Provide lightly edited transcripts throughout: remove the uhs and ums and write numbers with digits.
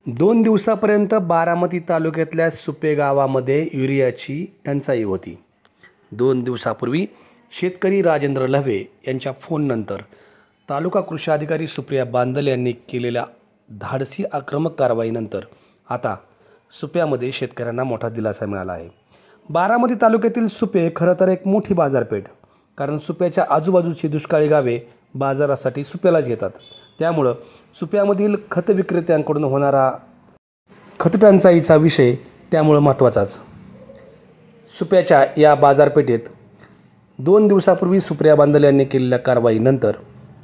2 दिवसापर्यंत बारामती तालुक्यातल्या सुपे गावामध्ये युरियाची टंचाई होती. 2 दिवसापूर्वी शेतकरी राजेंद्र लव्हे यांच्या फोननंतर तालुका कृषी अधिकारी सुप्रिया बांदल यांनी केलेल्या धाडसी आक्रमक कारवाईनंतर आता सुप्यामध्ये शेतकऱ्यांना मोठा दिलासा मिळाला आहे. बारामती तालुक्यातील सुपे खरं तर एक मोठी बाजारपेठ, कारण सुप्याच्या आजूबाजूची दुष्काळी गावे बाजारासाठी सुप्यालाच येतात. त्यामुळं सुप्यामधील खत विक्रेत्यांकडून होणारा खतटंचाईचा विषय त्यामुळं महत्त्वाचाच. सुप्याच्या या बाजारपेठेत 2 दिवसापूर्वी सुप्रिया बांदल यांनी केलेल्या कारवाईनंतर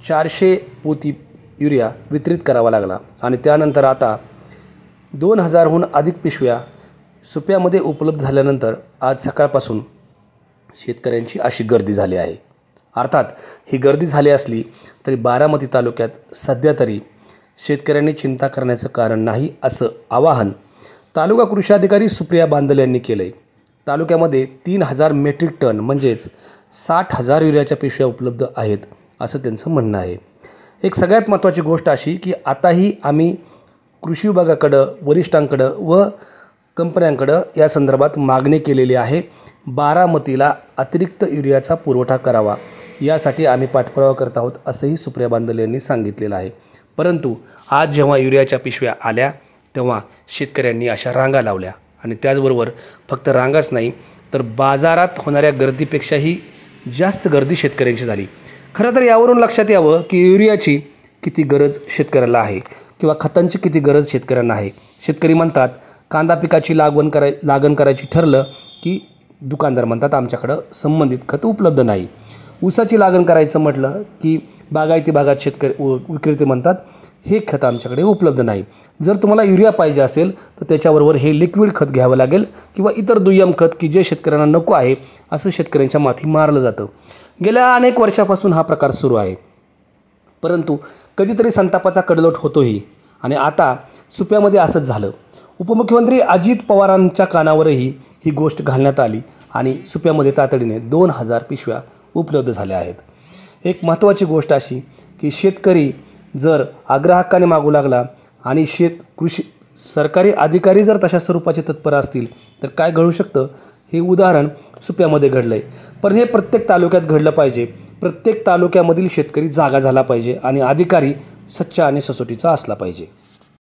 400 पोती युरिया वितरित करावा लागला आणि त्यानंतर आता 2000हून अधिक पिशव्या सुप्यामध्ये उपलब्ध झाल्यानंतर आज सकाळपासून शेतकऱ्यांची अशी गर्दी झाली आहे. अर्थात ही गर्दी झाली असली तरी बारामती तालुक्यात सध्या तरी शेतकऱ्यांनी चिंता करण्याचं कारण नाही, असं आवाहन तालुका कृषी अधिकारी सुप्रिया बांदल यांनी केलं आहे. तालुक्यामध्ये 3000 मेट्रिक टन म्हणजेच 60,000 युरियाच्या पिशव्या उपलब्ध आहेत, असं त्यांचं म्हणणं आहे. एक सगळ्यात महत्त्वाची गोष्ट अशी की आताही आम्ही कृषी विभागाकडं, वरिष्ठांकडं व कंपन्यांकडं या संदर्भात मागणी केलेली आहे. बारामतीला अतिरिक्त युरियाचा पुरवठा करावा यासाठी आम्ही पाठपुरावा करत आहोत, असंही सुप्रिया बांदल यांनी सांगितलेलं आहे. परंतु आज जेव्हा युरियाच्या पिशव्या आल्या तेव्हा शेतकऱ्यांनी अशा रांगा लावल्या आणि त्याचबरोबर फक्त रांगाच नाही तर बाजारात होणाऱ्या गर्दीपेक्षाही जास्त गर्दी शेतकऱ्यांची झाली. खरं तर यावरून लक्षात यावं की युरियाची किती गरज शेतकऱ्याला आहे किंवा खतांची किती गरज शेतकऱ्यांना आहे. शेतकरी म्हणतात कांदा पिकाची लागण करायची ठरलं की दुकानदार म्हणतात आमच्याकडं संबंधित खत उपलब्ध नाही. ऊसाची लागण करायचं म्हटलं की बागायती भागात विक्रेते म्हणतात हे खत आमच्याकडे उपलब्ध नाही. जर तुम्हाला युरिया पाहिजे असेल तर त्याच्याबरोबर हे लिक्विड खत घ्यावं लागेल किंवा इतर दुय्यम खत की जे शेतकऱ्यांना नको आहे असं शेतकऱ्यांच्या माथी मारलं जातं. गेल्या अनेक वर्षापासून हा प्रकार सुरू आहे. परंतु कधीतरी संतापाचा कडलोट होतोही आणि आता सुप्यामध्ये असंच झालं. उपमुख्यमंत्री अजित पवारांच्या कानावरही ही गोष्ट घालण्यात आली आणि सुप्यामध्ये तातडीने 2000 पिशव्या उपलब्ध झाल्या आहेत. एक महत्त्वाची गोष्ट अशी की शेतकरी जर आग्रहाकाने मागू लागला आणि कृषी सरकारी अधिकारी जर तशा स्वरूपाचे तत्पर असतील तर काय घडू शकतं हे उदाहरण सुप्यामध्ये घडलं आहे. पण हे प्रत्येक तालुक्यात घडलं पाहिजे. प्रत्येक तालुक्यामधील शेतकरी जागा झाला पाहिजे आणि अधिकारी सच्चा आणि सचोटीचा असला पाहिजे.